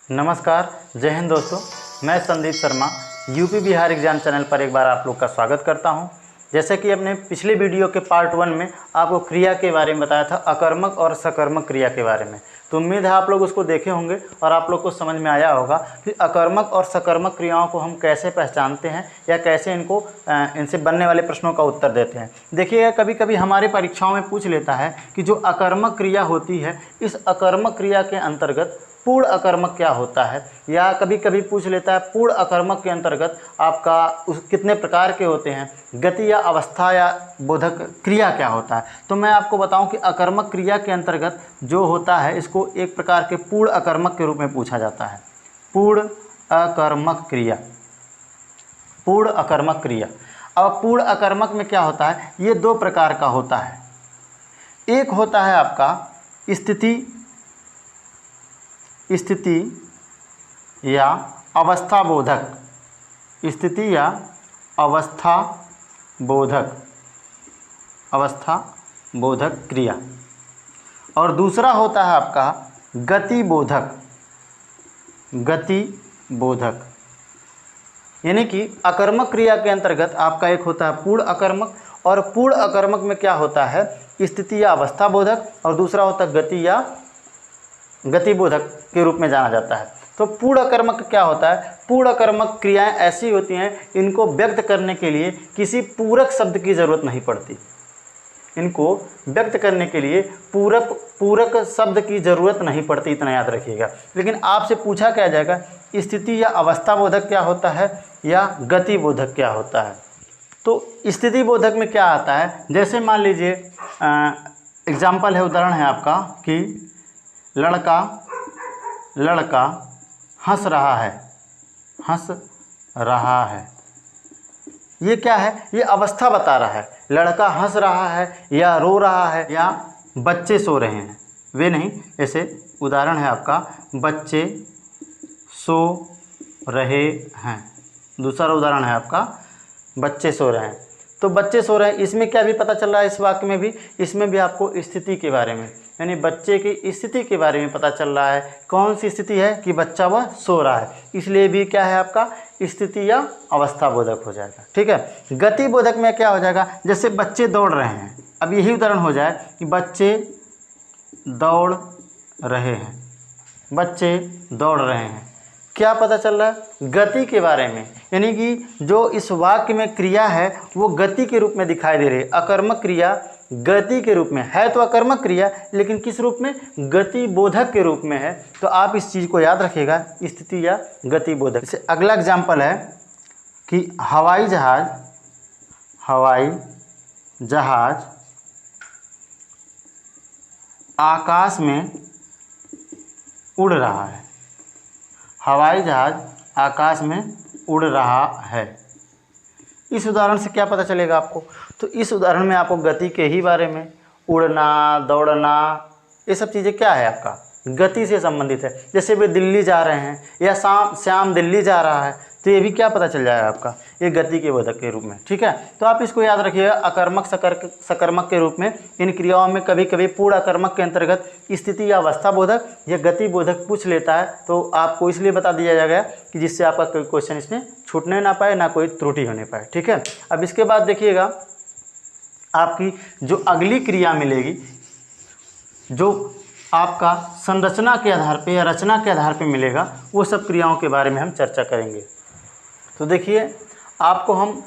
नमस्कार, जय हिंद दोस्तों। मैं Sandeep Sharma UP Bihar exam channel पर एक बार आप लोग का स्वागत करता हूं। जैसे कि अपने पिछले वीडियो के पार्ट 1 में आपको क्रिया के बारे में बताया था, अकर्मक और सकर्मक क्रिया के बारे में। तो उम्मीद है आप लोग उसको देखे होंगे और आप लोग को समझ में आया होगा कि अकर्मक और सकर्मक क्रियाओं को हम कैसे पहचानते हैं या कैसे इनसे बनने वाले प्रश्नों का उत्तर देते हैं। देखिएगा, कभी कभी हमारे परीक्षाओं में पूछ लेता है कि जो अकर्मक क्रिया होती है, इस अकर्मक क्रिया के अंतर्गत पूर्ण अकर्मक क्या होता है, या कभी कभी पूछ लेता है पूर्ण अकर्मक के अंतर्गत आपका कितने प्रकार के होते हैं, गति या अवस्था या बोधक क्रिया क्या होता है। तो मैं आपको बताऊं कि अकर्मक क्रिया के अंतर्गत जो होता है इसको एक प्रकार के पूर्ण अकर्मक के रूप में पूछा जाता है। पूर्ण अकर्मक क्रिया, पूर्ण अकर्मक क्रिया। अब पूर्ण अकर्मक में क्या होता है, ये दो प्रकार का होता है। एक होता है आपका स्थिति या अवस्था बोधक, स्थिति या अवस्था बोधक क्रिया, और दूसरा होता है आपका गति बोधक। यानी कि अकर्मक क्रिया के अंतर्गत आपका एक होता है पूर्ण अकर्मक, और पूर्ण अकर्मक में क्या होता है, स्थिति या अवस्था बोधक, और दूसरा होता है गति या गति बोधक के रूप में जाना जाता है। तो पूर्ण अकर्मक क्या होता है, पूर्ण अकर्मक क्रियाएं ऐसी होती हैं, इनको व्यक्त करने के लिए किसी पूरक शब्द की ज़रूरत नहीं पड़ती। इनको व्यक्त करने के लिए पूरक शब्द की ज़रूरत नहीं पड़ती, इतना याद रखिएगा। लेकिन आपसे पूछा क्या जाएगा, स्थिति या अवस्था बोधक क्या होता है या गति बोधक क्या होता है। तो स्थिति बोधक में क्या आता है, जैसे मान लीजिए एग्जाम्पल है, उदाहरण है आपका कि लड़का हंस रहा है। ये क्या है, ये अवस्था बता रहा है। लड़का हंस रहा है या रो रहा है या बच्चे सो रहे हैं, वे नहीं। ऐसे उदाहरण है आपका बच्चे सो रहे हैं। दूसरा उदाहरण है आपका बच्चे सो रहे हैं। तो बच्चे सो रहे हैं, इसमें क्या भी पता चल रहा है, इस वाक्य में भी, इसमें भी आपको स्थिति के बारे में, यानी बच्चे की स्थिति के बारे में पता चल रहा है। कौन सी स्थिति है कि बच्चा वह सो रहा है, इसलिए भी क्या है आपका स्थिति या अवस्था बोधक हो जाएगा। ठीक है। गति बोधक में क्या हो जाएगा, जैसे बच्चे दौड़ रहे हैं। अब यही उदाहरण हो जाए कि बच्चे दौड़ रहे हैं, क्या पता चल रहा है, गति के बारे में। यानी कि जो इस वाक्य में क्रिया है वो गति के रूप में दिखाई दे रही है। अकर्मक क्रिया गति के रूप में है, तो अकर्मक क्रिया, लेकिन किस रूप में, गति बोधक के रूप में है। तो आप इस चीज़ को याद रखिएगा, स्थिति या गति बोधक। जैसे अगला एग्जाम्पल है कि हवाई जहाज आकाश में उड़ रहा है। हवाई जहाज आकाश में उड़ रहा है। इस उदाहरण से क्या पता चलेगा आपको, तो इस उदाहरण में आपको गति के ही बारे में, उड़ना, दौड़ना, ये सब चीज़ें क्या है आपका गति से संबंधित है। जैसे वे दिल्ली जा रहे हैं या श्याम दिल्ली जा रहा है, तो ये भी क्या पता चल जाएगा आपका, ये गति के बोधक के रूप में। ठीक है। तो आप इसको याद रखिएगा, अकर्मक सकर्मक के रूप में इन क्रियाओं में कभी कभी पूर्ण अकर्मक के अंतर्गत स्थिति या अवस्था बोधक या गति बोधक पूछ लेता है। तो आपको इसलिए बता दिया जाएगा कि जिससे आपका कोई क्वेश्चन इसमें छूटने ना पाए, ना कोई त्रुटि होने पाए। ठीक है। अब इसके बाद देखिएगा, आपकी जो अगली क्रिया मिलेगी, जो आपका संरचना के आधार पे या रचना के आधार पे मिलेगा, वो सब क्रियाओं के बारे में हम चर्चा करेंगे। तो देखिए, आपको हम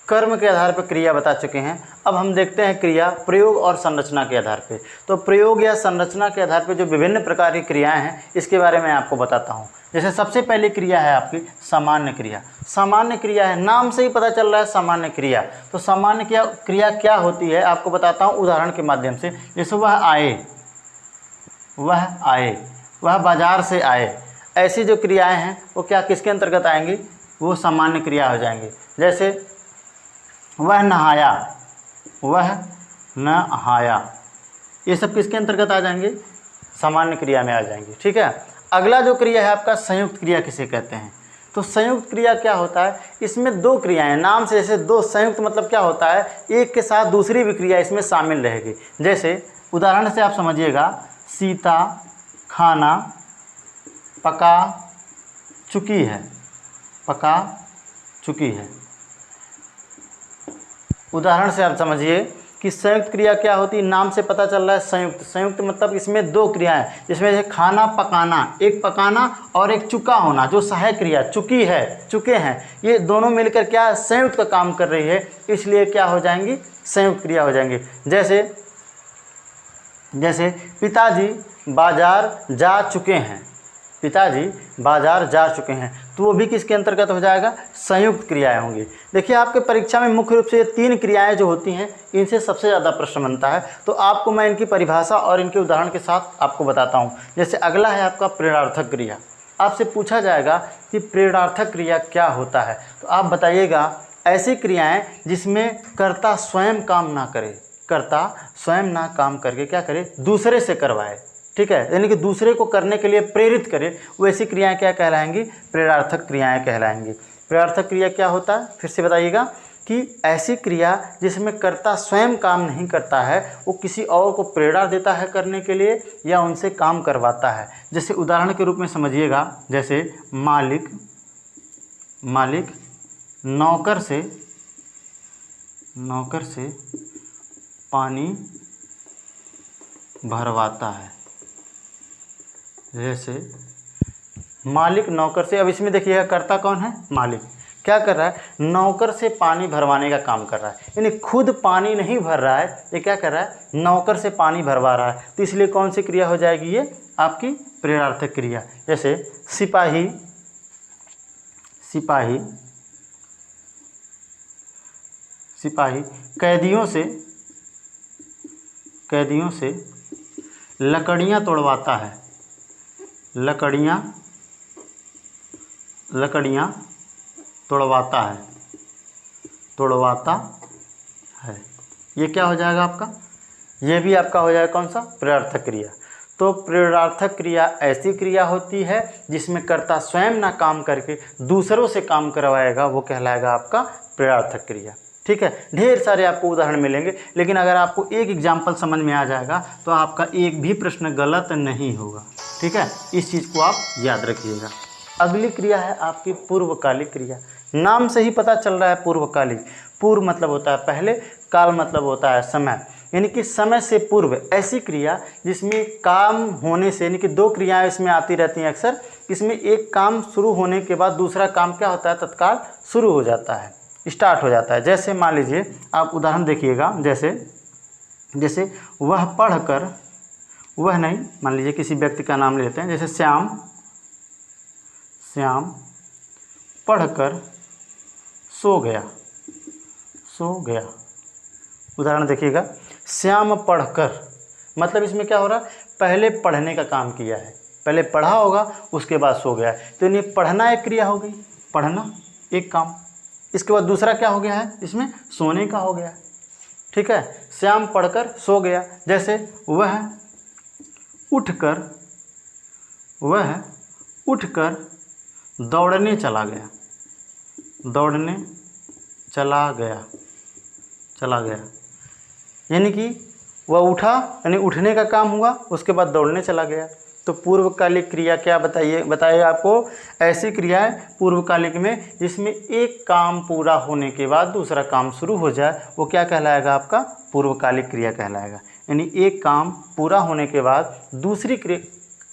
कर्म के आधार पर क्रिया बता चुके हैं। अब हम देखते हैं क्रिया प्रयोग और संरचना के आधार पे। तो प्रयोग या संरचना के आधार पे जो विभिन्न प्रकार की क्रियाएं हैं, इसके बारे में आपको बताता हूँ। जैसे सबसे पहली क्रिया है आपकी सामान्य क्रिया। सामान्य क्रिया है, नाम से ही पता चल रहा है सामान्य क्रिया। तो सामान्य क्रिया क्या होती है आपको बताता हूँ उदाहरण के माध्यम से। जैसे वह बाजार से आए, ऐसी जो क्रियाएं हैं वो क्या किसके अंतर्गत आएंगी, वो सामान्य क्रिया हो जाएंगी। जैसे वह नहाया, ये सब किसके अंतर्गत आ जाएंगे, सामान्य क्रिया में आ जाएंगे। ठीक है। अगला जो क्रिया है आपका संयुक्त क्रिया किसे कहते हैं। तो संयुक्त क्रिया क्या होता है, इसमें दो क्रियाएं, नाम से जैसे दो, संयुक्त मतलब क्या होता है, एक के साथ दूसरी भी क्रिया इसमें शामिल रहेगी। जैसे उदाहरण से आप समझिएगा, सीता खाना पका चुकी है, पका चुकी है। उदाहरण से आप समझिए कि संयुक्त क्रिया क्या होती है। नाम से पता चल रहा है संयुक्त। संयुक्त मतलब इसमें दो क्रियाएं, जिसमें से खाना पकाना, एक पकाना और एक चुका होना, जो सहायक क्रिया चुकी है, चुके हैं, ये दोनों मिलकर क्या संयुक्त का काम कर रही है, इसलिए क्या हो जाएंगी, संयुक्त क्रिया हो जाएंगी। जैसे पिताजी बाजार जा चुके हैं, पिताजी बाजार जा चुके हैं, तो वो भी किसके अंतर्गत हो जाएगा, संयुक्त क्रियाएं होंगी। देखिए आपके परीक्षा में मुख्य रूप से ये 3 क्रियाएं जो होती हैं, इनसे सबसे ज़्यादा प्रश्न बनता है। तो आपको मैं इनकी परिभाषा और इनके उदाहरण के साथ आपको बताता हूँ। जैसे अगला है आपका प्रेरणार्थक क्रिया। आपसे पूछा जाएगा कि प्रेरणार्थक क्रिया क्या होता है, तो आप बताइएगा ऐसी क्रियाएँ जिसमें कर्ता स्वयं काम ना करे, कर्ता स्वयं ना काम करके क्या करे, दूसरे से करवाए, ठीक है, यानी कि दूसरे को करने के लिए प्रेरित करे, वैसी क्रियाएं क्या कहलाएंगी, प्रेरणार्थक क्रियाएं कहलाएंगी। प्रेरणार्थक क्रिया क्या होता है, फिर से बताइएगा कि ऐसी क्रिया जिसमें कर्ता स्वयं काम नहीं करता है, वो किसी और को प्रेरणा देता है करने के लिए या उनसे काम करवाता है। जैसे उदाहरण के रूप में समझिएगा, जैसे मालिक नौकर से पानी भरवाता है। जैसे मालिक नौकर से, अब इसमें देखिएगा कर्ता कौन है, मालिक क्या कर रहा है, नौकर से पानी भरवाने का काम कर रहा है, यानी खुद पानी नहीं भर रहा है, ये क्या कर रहा है, नौकर से पानी भरवा रहा है। तो इसलिए कौन सी क्रिया हो जाएगी, ये आपकी प्रेरणार्थक क्रिया। जैसे सिपाही कैदियों से लकड़ियाँ तोड़वाता है, लकड़ियाँ तोड़वाता है। ये क्या हो जाएगा आपका, ये भी आपका हो जाएगा कौन सा, प्रेरणार्थक क्रिया। तो प्रेरणार्थक क्रिया ऐसी क्रिया होती है जिसमें कर्ता स्वयं ना काम करके दूसरों से काम करवाएगा, वो कहलाएगा आपका प्रेरणार्थक क्रिया। ठीक है, ढेर सारे आपको उदाहरण मिलेंगे, लेकिन अगर आपको एक एग्जाम्पल समझ में आ जाएगा तो आपका एक भी प्रश्न गलत नहीं होगा। ठीक है, इस चीज़ को आप याद रखिएगा। अगली क्रिया है आपकी पूर्वकालिक क्रिया। नाम से ही पता चल रहा है पूर्वकालिक। पूर्व मतलब होता है पहले, काल मतलब होता है समय, यानी कि समय से पूर्व ऐसी क्रिया जिसमें काम होने से, यानी कि 2 क्रियाएं इसमें आती रहती हैं अक्सर, इसमें एक काम शुरू होने के बाद दूसरा काम क्या होता है, तत्काल शुरू हो जाता है, स्टार्ट हो जाता है। जैसे मान लीजिए आप उदाहरण देखिएगा, जैसे वह पढ़कर, वह नहीं, मान लीजिए किसी व्यक्ति का नाम ले लेते हैं, जैसे श्याम पढ़कर सो गया। उदाहरण देखिएगा, श्याम पढ़कर मतलब इसमें क्या हो रहा है, पहले पढ़ने का काम किया है, पहले पढ़ा होगा उसके बाद सो गया है, तो ये पढ़ना एक क्रिया हो गई, पढ़ना एक काम। इसके बाद दूसरा क्या हो गया है, इसमें सोने का हो गया। ठीक है, श्याम पढ़कर सो गया। जैसे वह उठकर दौड़ने चला गया, यानी कि वह उठा, यानी उठने का काम हुआ, उसके बाद दौड़ने चला गया। तो पूर्वकालिक क्रिया क्या बताइए आपको, ऐसी क्रिया है पूर्वकालिक में जिसमें एक काम पूरा होने के बाद दूसरा काम शुरू हो जाए, वो क्या कहलाएगा, आपका पूर्वकालिक क्रिया कहलाएगा। यानी एक काम पूरा होने के बाद दूसरी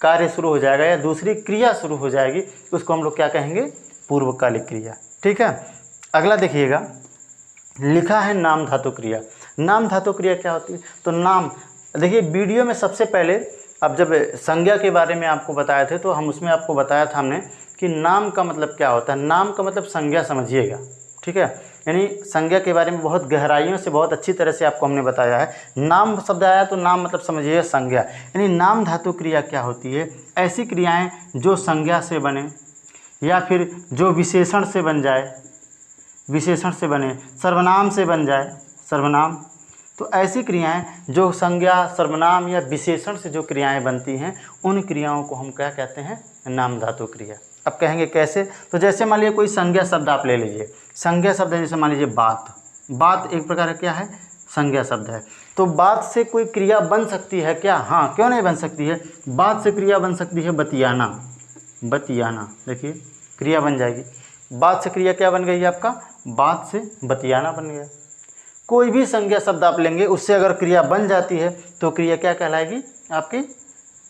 कार्य शुरू हो जाएगा या दूसरी क्रिया शुरू हो जाएगी, उसको हम लोग क्या कहेंगे, पूर्वकालिक क्रिया। ठीक है, अगला देखिएगा, लिखा है नाम धातु क्रिया। नाम धातु क्रिया क्या होती है, तो नाम, देखिए वीडियो में सबसे पहले अब जब संज्ञा के बारे में आपको बताए थे तो हम उसमें आपको बताया था हमने कि नाम का मतलब क्या होता है। नाम का मतलब संज्ञा समझिएगा। ठीक है, यानी संज्ञा के बारे में बहुत गहराइयों से, बहुत अच्छी तरह से आपको हमने बताया है। नाम शब्द आया तो नाम मतलब समझिए संज्ञा, यानी नाम धातु क्रिया क्या होती है, ऐसी क्रियाएं जो संज्ञा से बने या फिर जो विशेषण से बन जाए, विशेषण से बने, सर्वनाम से बन जाए, सर्वनाम। तो ऐसी क्रियाएं जो संज्ञा, सर्वनाम या विशेषण से जो क्रियाएं बनती हैं, उन क्रियाओं को हम क्या कहते हैं, नाम धातु क्रिया। अब कहेंगे कैसे, तो जैसे मान लीजिए कोई संज्ञा शब्द आप ले लीजिए, संज्ञा शब्द है, जैसे मान लीजिए बात एक प्रकार क्या है, संज्ञा शब्द है। तो बात से कोई क्रिया बन सकती है क्या, हाँ, क्यों नहीं बन सकती है, बात से क्रिया बन सकती है बतियाना। बतियाना, देखिए क्रिया बन जाएगी। बात से क्रिया क्या बन गई आपका, बात से बतियाना बन गया। कोई भी संज्ञा शब्द आप लेंगे उससे अगर क्रिया बन जाती है तो क्रिया क्या कहलाएगी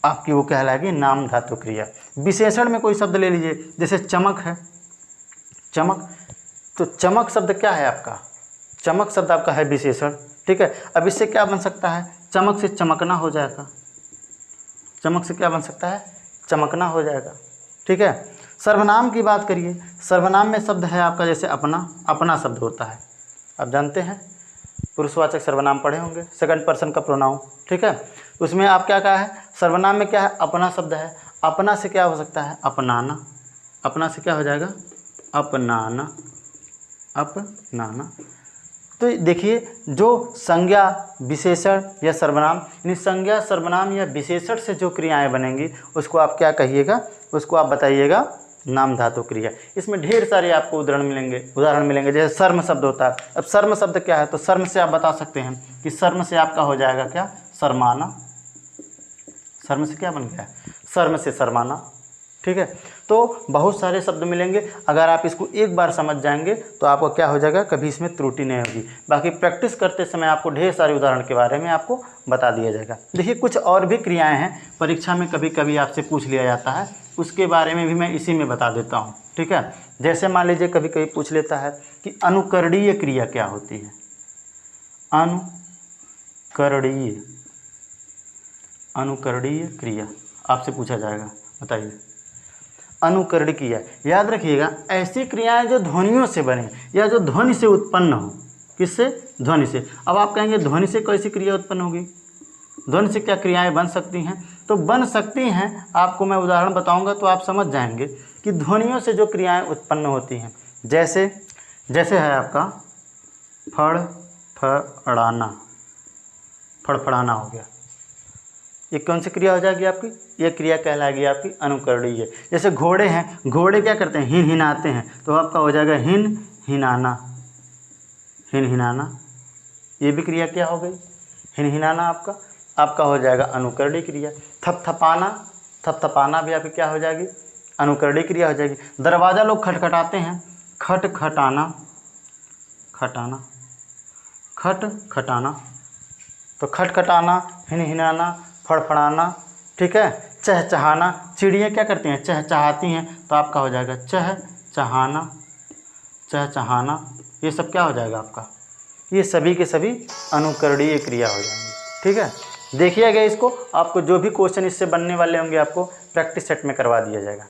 आपकी वो कहलाएगी नाम धातु क्रिया। विशेषण में कोई शब्द ले लीजिए, जैसे चमक है, चमक, तो चमक शब्द क्या है आपका, चमक शब्द आपका है विशेषण, ठीक है। अब इससे क्या बन सकता है, चमक से चमकना हो जाएगा, चमक से क्या बन सकता है, चमकना हो जाएगा, ठीक है। सर्वनाम की बात करिए, सर्वनाम में शब्द है आपका जैसे अपना, अपना शब्द होता है, आप जानते हैं पुरुषवाचक सर्वनाम पढ़े होंगे, सेकंड पर्सन का प्रोनाउन, ठीक है। उसमें आप क्या कहा है, सर्वनाम में क्या है, अपना शब्द है, अपना से क्या हो सकता है, अपनाना, अपना से क्या हो जाएगा, अपनाना, अपनाना। तो देखिए जो संज्ञा विशेषण या सर्वनाम, यानी संज्ञा सर्वनाम या विशेषण से जो क्रियाएं बनेंगी उसको आप क्या कहिएगा, उसको आप बताइएगा नाम धातु क्रिया। इसमें ढेर सारे आपको उदाहरण मिलेंगे जैसे सर्म शब्द होता है। अब सर्म शब्द क्या है, तो सर्म से आप बता सकते हैं कि सर्म से आपका हो जाएगा क्या, शर्माना, सर्म से क्या बन गया, सर्म से शर्माना, ठीक है। तो बहुत सारे शब्द मिलेंगे, अगर आप इसको एक बार समझ जाएंगे तो आपको क्या हो जाएगा, कभी इसमें त्रुटि नहीं होगी। बाकी प्रैक्टिस करते समय आपको ढेर सारे उदाहरण के बारे में आपको बता दिया जाएगा। देखिए कुछ और भी क्रियाएं हैं, परीक्षा में कभी कभी आपसे पूछ लिया जाता है, उसके बारे में भी मैं इसी में बता देता हूँ, ठीक है। जैसे मान लीजिए कभी कभी पूछ लेता है कि अनुकरणीय क्रिया क्या होती है, अनुकरणीय क्रिया आपसे पूछा जाएगा, बताइए अनुकरण क्रिया। याद रखिएगा ऐसी क्रियाएं जो ध्वनियों से बने या जो ध्वनि से उत्पन्न हो, किससे, ध्वनि से। अब आप कहेंगे ध्वनि से कैसी क्रिया उत्पन्न होगी, ध्वनि से क्या क्रियाएं बन सकती हैं, तो बन सकती हैं, आपको मैं उदाहरण बताऊंगा तो आप समझ जाएंगे कि ध्वनियों से जो क्रियाएं उत्पन्न होती हैं, जैसे है आपका फड़फड़ाना, फड़फड़ाना हो गया, ये कौन सी क्रिया हो जाएगी आपकी, ये क्रिया कहलाएगी आपकी अनुकरणीय। जैसे घोड़े हैं, घोड़े क्या करते हैं, हिन हिनाते हैं, तो आपका हो जाएगा हिन हिनाना, हिन हिनाना, ये भी क्रिया क्या हो गई, हिन हिनाना आपका हो जाएगा अनुकरणीय क्रिया। थपथपाना, थपथपाना भी आपकी क्या हो जाएगी, अनुकरणीय क्रिया हो जाएगी। दरवाज़ा लोग खटखटाते हैं, खटखटाना, खटाना, खटखटाना, तो खटखटाना, हिन हिनाना, फड़फड़ाना, ठीक है। चहचहाना, चिड़ियाँ क्या करती हैं, चहचहाती हैं, तो आपका हो जाएगा चहचहाना, चहचहाना, ये सब क्या हो जाएगा आपका, ये सभी के सभी अनुकरणीय क्रिया हो जाएंगे, ठीक है। देखिएगा इसको, आपको जो भी क्वेश्चन इससे बनने वाले होंगे आपको प्रैक्टिस सेट में करवा दिया जाएगा।